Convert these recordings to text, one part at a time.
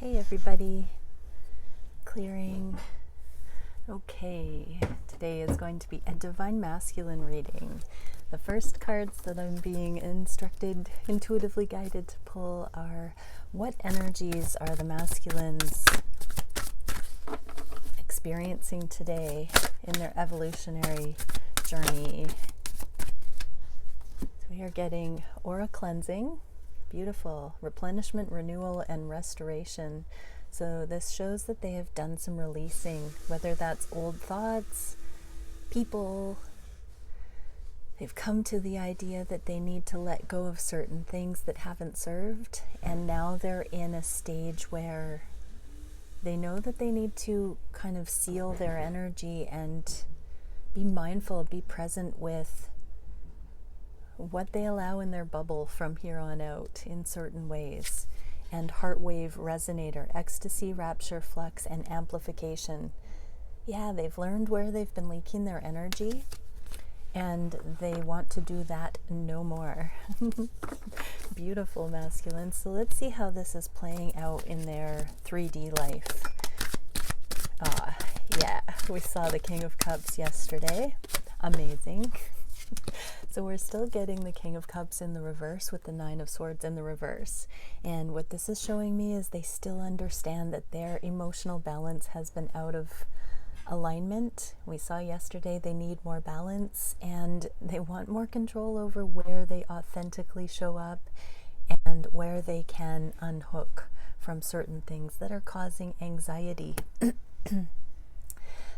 Hey everybody, clearing. Okay, today is going to be a Divine Masculine reading. The first cards that I'm being intuitively guided to pull are what energies are the masculines experiencing today in their evolutionary journey. So we are getting aura cleansing. Beautiful. Replenishment, renewal, and restoration. So this shows that they have done some releasing, whether that's old thoughts, people. They've come to the idea that they need to let go of certain things that haven't served, and now they're in a stage where they know that they need to kind of seal their energy and be mindful, be present with what they allow in their bubble from here on out in certain ways. And heart wave resonator, ecstasy, rapture, flux, and amplification. Yeah, they've learned where they've been leaking their energy, and they want to do that no more. Beautiful masculine. So let's see how this is playing out in their 3D life. Yeah, we saw the King of Cups yesterday. Amazing. So we're still getting the King of Cups in the reverse with the Nine of Swords in the reverse. And what this is showing me is they still understand that their emotional balance has been out of alignment. We saw yesterday they need more balance and they want more control over where they authentically show up and where they can unhook from certain things that are causing anxiety.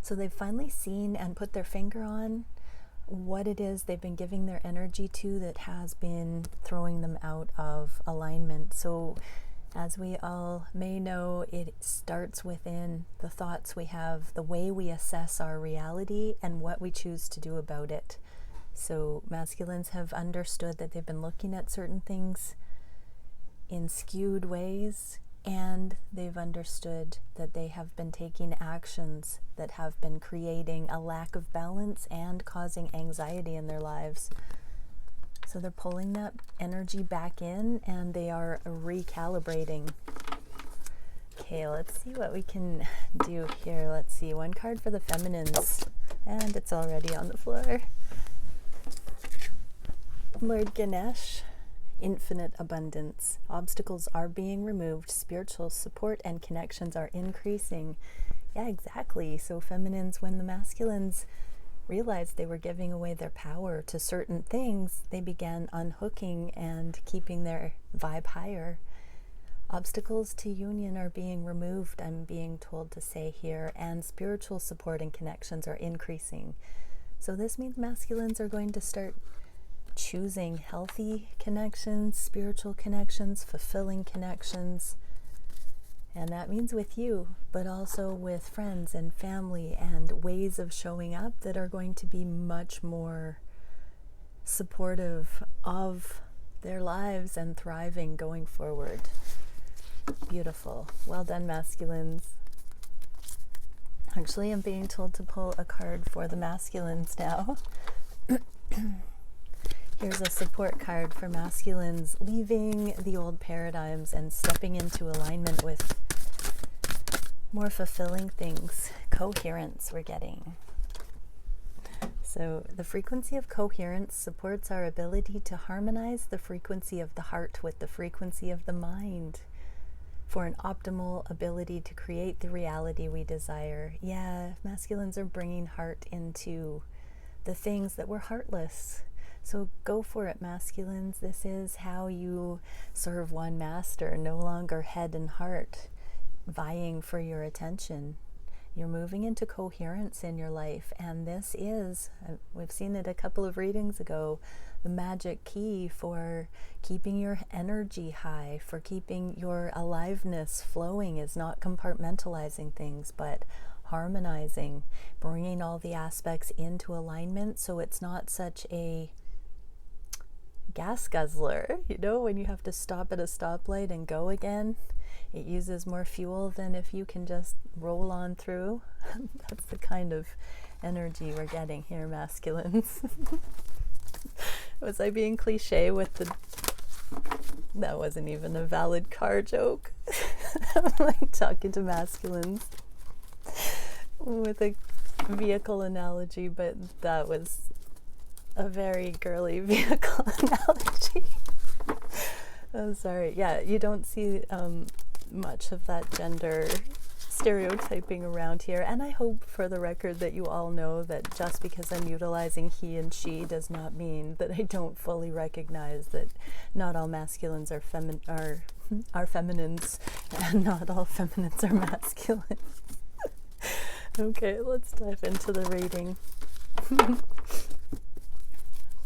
So they've finally seen and put their finger on what it is they've been giving their energy to that has been throwing them out of alignment. So as we all may know, it starts within the thoughts we have, the way we assess our reality, and what we choose to do about it. So masculines have understood that they've been looking at certain things in skewed ways, and they've understood that they have been taking actions that have been creating a lack of balance and causing anxiety in their lives. So they're pulling that energy back in and they are recalibrating. Okay, let's see what we can do here. Let's see, one card for the feminines, and it's already on the floor. Lord Ganesh. Infinite abundance. Obstacles are being removed. Spiritual support and connections are increasing. Yeah, exactly. So feminines, when the masculines realized they were giving away their power to certain things, they began unhooking and keeping their vibe higher. Obstacles to union are being removed, I'm being told to say here, and spiritual support and connections are increasing. So this means masculines are going to start choosing healthy connections, spiritual connections, fulfilling connections. And that means with you, but also with friends and family, and ways of showing up that are going to be much more supportive of their lives and thriving going forward. Beautiful. Well done, masculines. Actually, I'm being told to pull a card for the masculines now. Here's a support card for masculines leaving the old paradigms and stepping into alignment with more fulfilling things. Coherence we're getting. So the frequency of coherence supports our ability to harmonize the frequency of the heart with the frequency of the mind for an optimal ability to create the reality we desire. Yeah, masculines are bringing heart into the things that were heartless. So go for it, masculines. This is how you serve one master, no longer head and heart vying for your attention. You're moving into coherence in your life, and this is, we've seen it a couple of readings ago, the magic key for keeping your energy high, for keeping your aliveness flowing, is not compartmentalizing things, but harmonizing, bringing all the aspects into alignment so it's not such a gas guzzler, you know, when you have to stop at a stoplight and go again. It uses more fuel than if you can just roll on through. That's the kind of energy we're getting here, masculines. Was I being cliche with the... That wasn't even a valid car joke. I'm like talking to masculines with a vehicle analogy, but that was a very girly vehicle analogy. I'm sorry. Yeah, you don't see much of that gender stereotyping around here, and I hope for the record that you all know that just because I'm utilizing he and she does not mean that I don't fully recognize that not all masculines are feminines, and not all feminines are masculine. Okay, let's dive into the reading.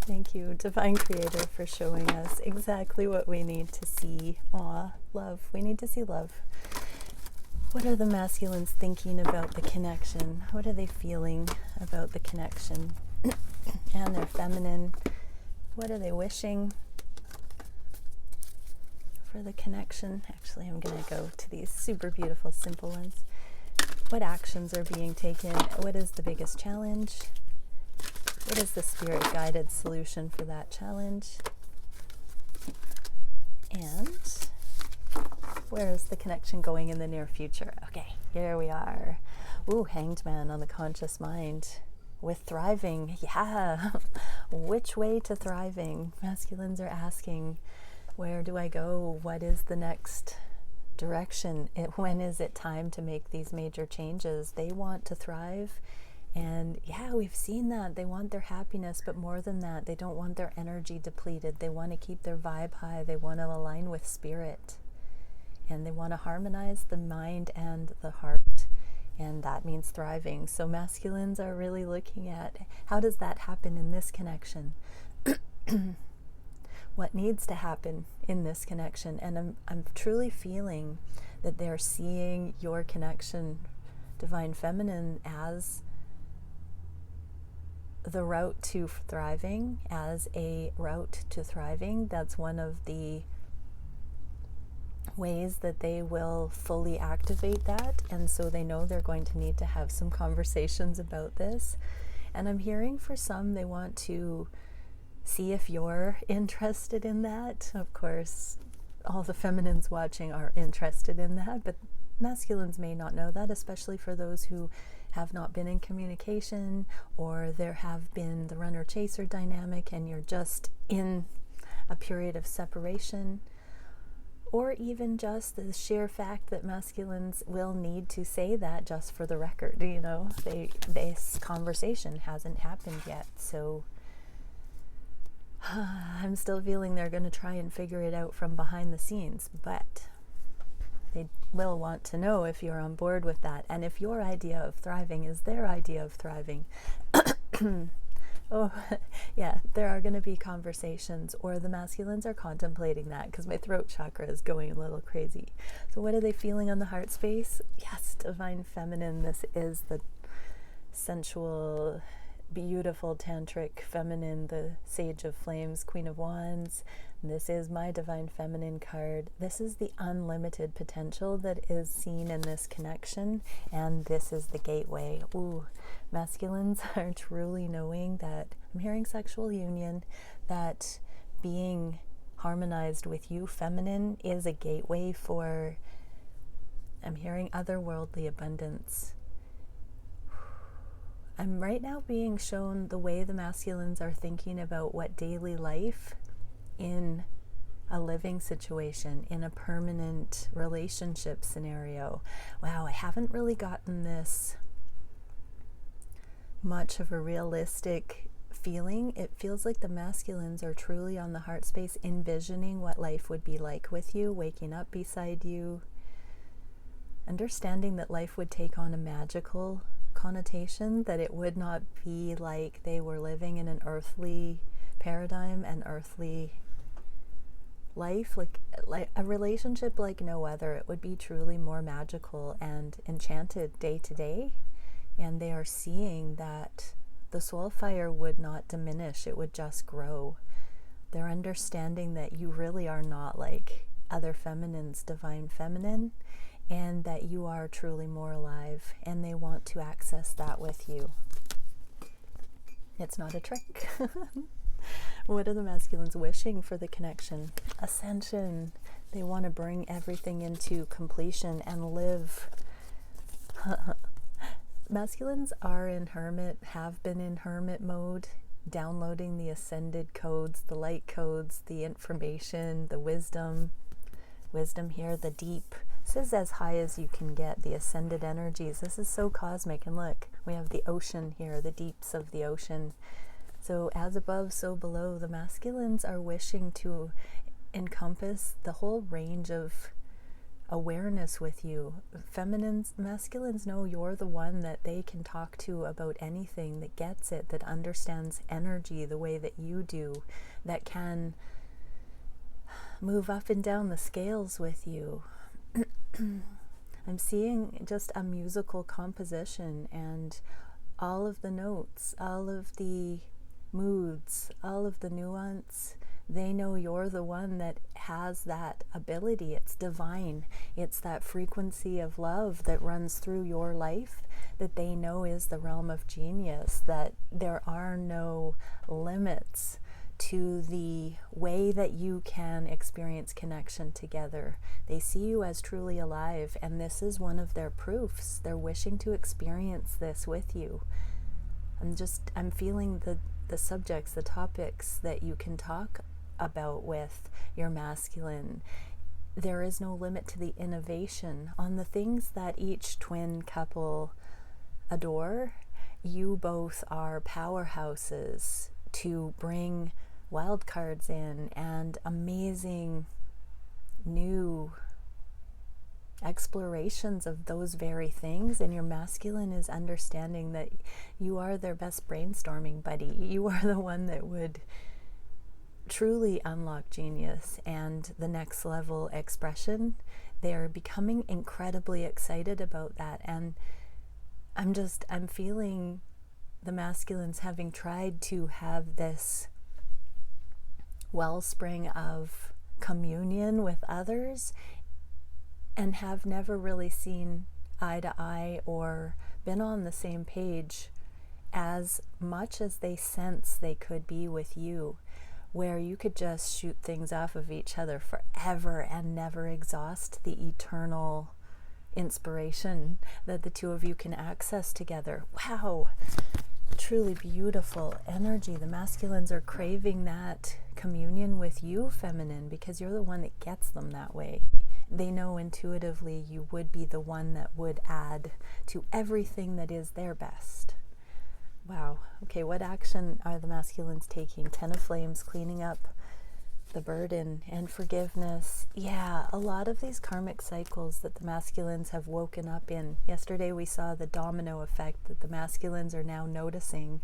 Thank you, Divine Creator, for showing us exactly what we need to see. Aw, love. We need to see love. What are the masculines thinking about the connection? What are they feeling about the connection? And their feminine, what are they wishing for the connection? Actually, I'm going to go to these super beautiful, simple ones. What actions are being taken? What is the biggest challenge? What is the spirit-guided solution for that challenge? And where is the connection going in the near future? Okay, here we are. Ooh, Hanged Man on the conscious mind. With thriving, yeah. Which way to thriving? Masculines are asking, where do I go? What is the next direction? When is it time to make these major changes? They want to thrive. And yeah, we've seen that. They want their happiness, but more than that, they don't want their energy depleted. They want to keep their vibe high. They want to align with spirit. And they want to harmonize the mind and the heart. And that means thriving. So masculines are really looking at, how does that happen in this connection? What needs to happen in this connection? And I'm truly feeling that they're seeing your connection, Divine Feminine, as the route to thriving, as a route to thriving. That's one of the ways that they will fully activate that, and so they know they're going to need to have some conversations about this. And I'm hearing for some, they want to see if you're interested in that. Of course, all the feminines watching are interested in that, but masculines may not know that, especially for those who have not been in communication, or there have been the runner-chaser dynamic and you're just in a period of separation, or even just the sheer fact that masculines will need to say that just for the record. You know, this conversation hasn't happened yet, so I'm still feeling they're going to try and figure it out from behind the scenes, but they will want to know if you're on board with that, and if your idea of thriving is their idea of thriving. Oh, yeah, there are going to be conversations, or the masculines are contemplating that, because my throat chakra is going a little crazy. So what are they feeling on the heart space? Yes, Divine Feminine, this is the sensual, beautiful tantric feminine, the Sage of Flames, Queen of Wands. This is my Divine Feminine card. This is the unlimited potential that is seen in this connection, and this is the gateway. Ooh, masculines are truly knowing that, I'm hearing sexual union, that being harmonized with you, feminine, is a gateway for, I'm hearing otherworldly abundance. I'm right now being shown the way the masculines are thinking about what daily life in a living situation, in a permanent relationship scenario. Wow, I haven't really gotten this much of a realistic feeling. It feels like the masculines are truly on the heart space, envisioning what life would be like with you, waking up beside you, understanding that life would take on a magical connotation, that it would not be like they were living in an earthly paradigm and earthly life, like a relationship like no other. It would be truly more magical and enchanted day to day, and they are seeing that the soul fire would not diminish, it would just grow. They're understanding that you really are not like other feminines, Divine Feminine, and that you are truly more alive, and they want to access that with you. It's not a trick. What are the masculines wishing for the connection? Ascension. They want to bring everything into completion and live. Masculines are in hermit, have been in hermit mode, downloading the ascended codes, the light codes, the information, the wisdom. Wisdom here, the deep. This is as high as you can get, the ascended energies. This is so cosmic. And look, we have the ocean here, the deeps of the ocean. So as above, so below. The masculines are wishing to encompass the whole range of awareness with you. Masculines know you're the one that they can talk to about anything, that gets it, that understands energy the way that you do, that can move up and down the scales with you. I'm seeing just a musical composition, and all of the notes, all of the moods, all of the nuance. They know you're the one that has that ability. It's divine. It's that frequency of love that runs through your life that they know is the realm of genius, that there are no limits to the way that you can experience connection together. They see you as truly alive, and this is one of their proofs. They're wishing to experience this with you. I'm feeling the subjects, the topics that you can talk about with your masculine. There is no limit to the innovation on the things that each twin couple adore. You both are powerhouses to bring wild cards in and amazing new explorations of those very things, and your masculine is understanding that you are their best brainstorming buddy. You are the one that would truly unlock genius and the next level expression. They are becoming incredibly excited about that, and I'm feeling the masculines having tried to have this wellspring of communion with others and have never really seen eye to eye or been on the same page as much as they sense they could be with you, where you could just shoot things off of each other forever and never exhaust the eternal inspiration that the two of you can access together. Wow, truly beautiful energy. The masculines are craving that communion with you, feminine, because you're the one that gets them that way. They know intuitively you would be the one that would add to everything that is their best. Wow. Okay, what action are the masculines taking? 10 of Flames, cleaning up the burden and forgiveness. Yeah, a lot of these karmic cycles that the masculines have woken up in. Yesterday we saw the domino effect, that the masculines are now noticing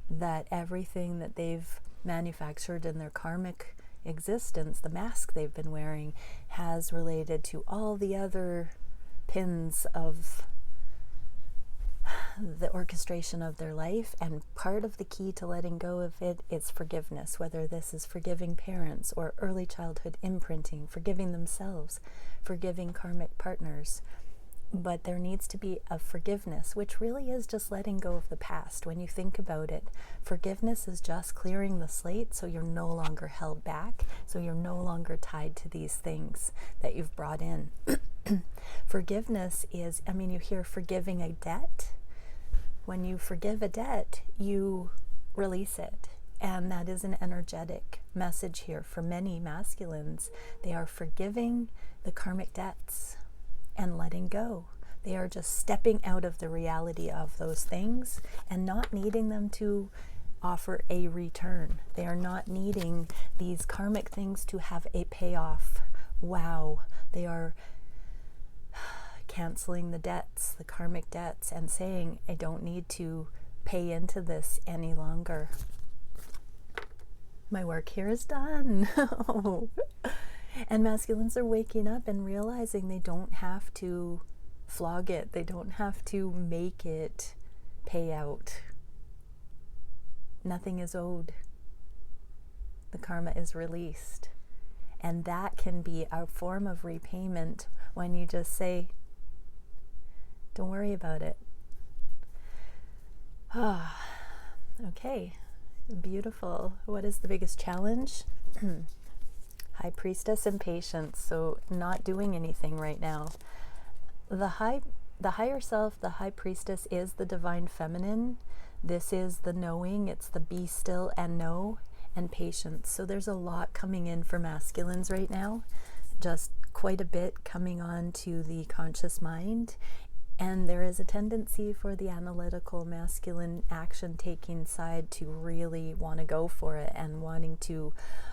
that everything that they've manufactured in their karmic existence, the mask they've been wearing, has related to all the other pins of the orchestration of their life, and part of the key to letting go of it is forgiveness, whether this is forgiving parents or early childhood imprinting, forgiving themselves, forgiving karmic partners. But there needs to be a forgiveness, which really is just letting go of the past. When you think about it, forgiveness is just clearing the slate so you're no longer held back, so you're no longer tied to these things that you've brought in. Forgiveness is, you hear forgiving a debt. When you forgive a debt, you release it. And that is an energetic message here for many masculines. They are forgiving the karmic debts and letting go. They are just stepping out of the reality of those things and not needing them to offer a return. They are not needing these karmic things to have a payoff. Wow. They are canceling the debts, the karmic debts, and saying, I don't need to pay into this any longer. My work here is done. And masculines are waking up and realizing they don't have to flog it. They don't have to make it pay out. Nothing is owed. The karma is released. And that can be a form of repayment when you just say, don't worry about it. Okay, beautiful. What is the biggest challenge? High Priestess and Patience, so not doing anything right now. The higher self, the High Priestess, is the divine feminine. This is the knowing. It's the be still and know, and patience. So there's a lot coming in for masculines right now, just quite a bit coming on to the conscious mind. And there is a tendency for the analytical masculine action taking side to really want to go for it and wanting to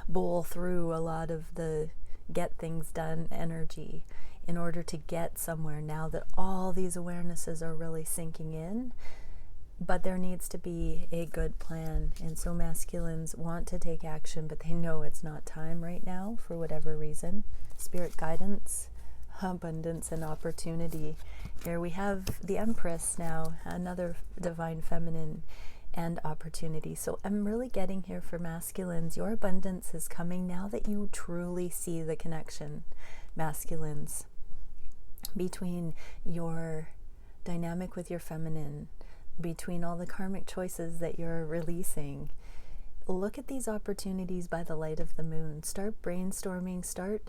bowl through a lot of the get things done energy in order to get somewhere, now that all these awarenesses are really sinking in. But there needs to be a good plan. And so masculines want to take action, but they know it's not time right now for whatever reason. Spirit guidance, abundance, and opportunity. Here we have the Empress now, another divine feminine, and opportunity. So I'm really getting here for masculines. Your abundance is coming now that you truly see the connection, masculines, between your dynamic with your feminine, between all the karmic choices that you're releasing. Look at these opportunities by the light of the moon. Start brainstorming, start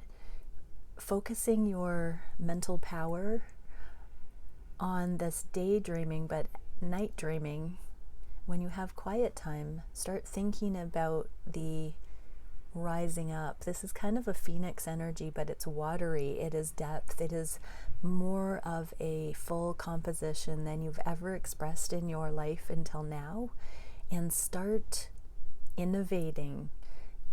focusing your mental power on this daydreaming, but night dreaming. When you have quiet time, start thinking about the rising up. This is kind of a phoenix energy, but it's watery, it is depth, it is more of a full composition than you've ever expressed in your life until now. And start innovating,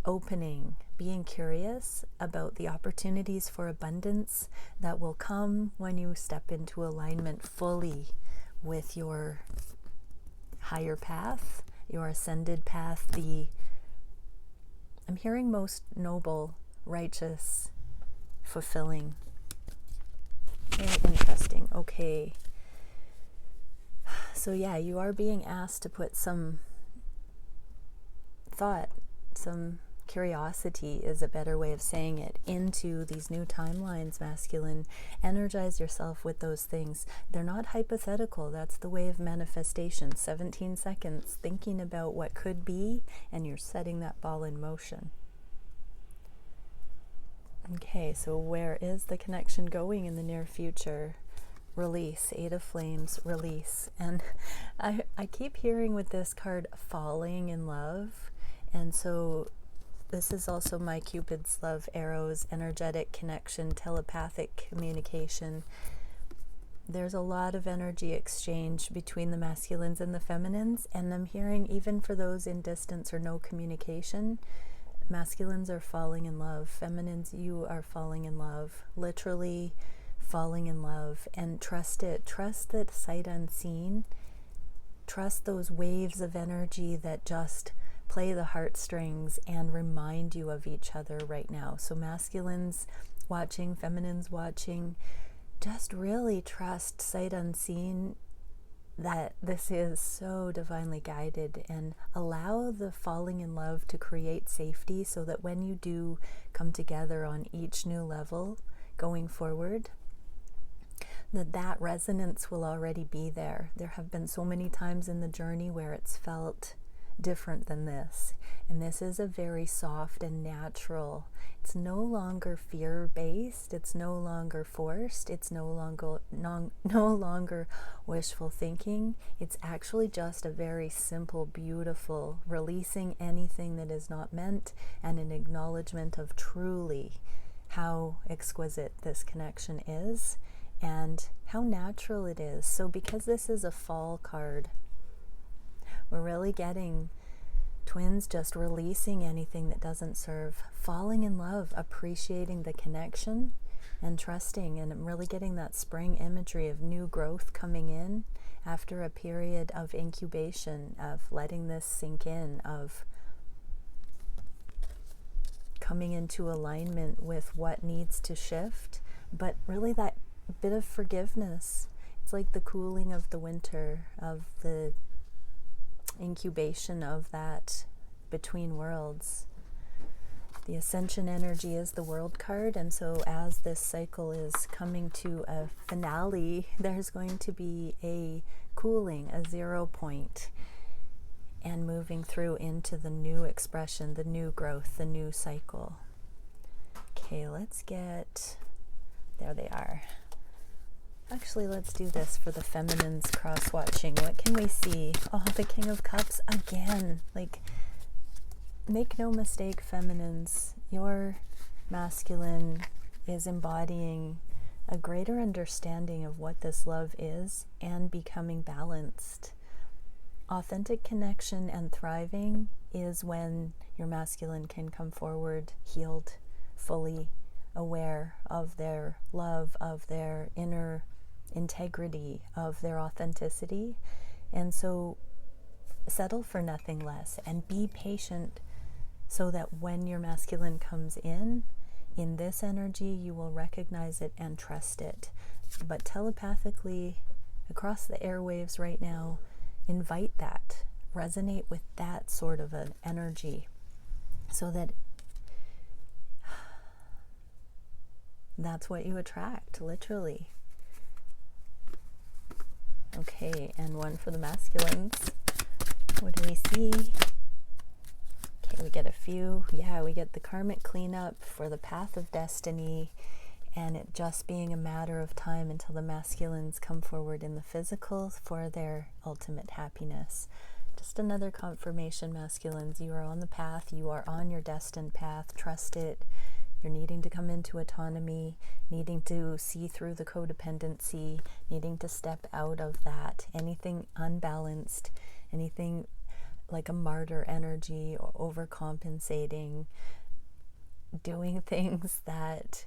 opening, being curious about the opportunities for abundance that will come when you step into alignment fully with your higher path, your ascended path, I'm hearing most noble, righteous, fulfilling. Very interesting. Okay. So yeah, you are being asked to put some thought, some curiosity is a better way of saying it, into these new timelines, masculine. Energize yourself with those things. They're not hypothetical. That's the way of manifestation. 17 seconds thinking about what could be, and you're setting that ball in motion. Okay, so where is the connection going in the near future? Release, Eight of Flames, release. And I keep hearing with this card, falling in love. And so this is also my Cupid's love arrows, energetic connection, telepathic communication. There's a lot of energy exchange between the masculines and the feminines, and I'm hearing even for those in distance or no communication, masculines are falling in love. Feminines, you are falling in love, literally falling in love. And trust it. Trust that sight unseen. Trust those waves of energy that just play the heartstrings and remind you of each other right now. So masculines watching, feminines watching, just really trust sight unseen that this is so divinely guided, and allow the falling in love to create safety so that when you do come together on each new level going forward, that resonance will already be there. There have been so many times in the journey where it's felt different than this, and this is a very soft and natural. It's no longer fear-based, it's no longer forced, it's no longer wishful thinking. It's actually just a very simple, beautiful releasing anything that is not meant, and an acknowledgement of truly how exquisite this connection is and how natural it is. So because this is a fall card, we're really getting twins just releasing anything that doesn't serve, falling in love, appreciating the connection, and trusting. And I'm really getting that spring imagery of new growth coming in after a period of incubation, of letting this sink in, of coming into alignment with what needs to shift, but really that bit of forgiveness. It's like the cooling of the winter, of the incubation of that between worlds. The ascension energy is the world card, and so as this cycle is coming to a finale, there's going to be a cooling, a 0 point, and moving through into the new expression, the new growth, the new cycle. Okay, let's get, there they are. Actually, let's do this for the feminines cross-watching. What can we see? Oh, the King of Cups again. Like, make no mistake, feminines, your masculine is embodying a greater understanding of what this love is and becoming balanced. Authentic connection and thriving is when your masculine can come forward healed, fully aware of their love, of their inner integrity, of their authenticity. And so settle for nothing less and be patient so that when your masculine comes in this energy, you will recognize it and trust it. But telepathically, across the airwaves right now, invite that, resonate with that sort of an energy so that that's what you attract, literally. Okay, and one for the masculines. What do we see? Okay, we get a few. Yeah, we get the karmic cleanup for the path of destiny, and it just being a matter of time until the masculines come forward in the physical for their ultimate happiness. Just another confirmation, masculines. You are on the path. You are on your destined path. Trust it. You're needing to come into autonomy, needing to see through the codependency, needing to step out of that. Anything unbalanced, anything like a martyr energy or overcompensating, doing things that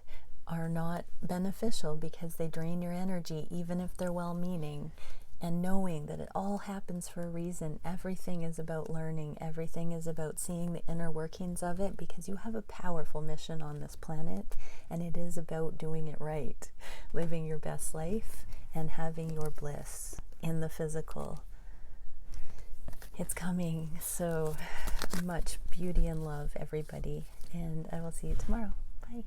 are not beneficial because they drain your energy, even if they're well-meaning, and knowing that it all happens for a reason. Everything is about learning. Everything is about seeing the inner workings of it, because you have a powerful mission on this planet, and it is about doing it right, living your best life and having your bliss in the physical. It's coming. So much beauty and love, everybody, and I will see you tomorrow. Bye.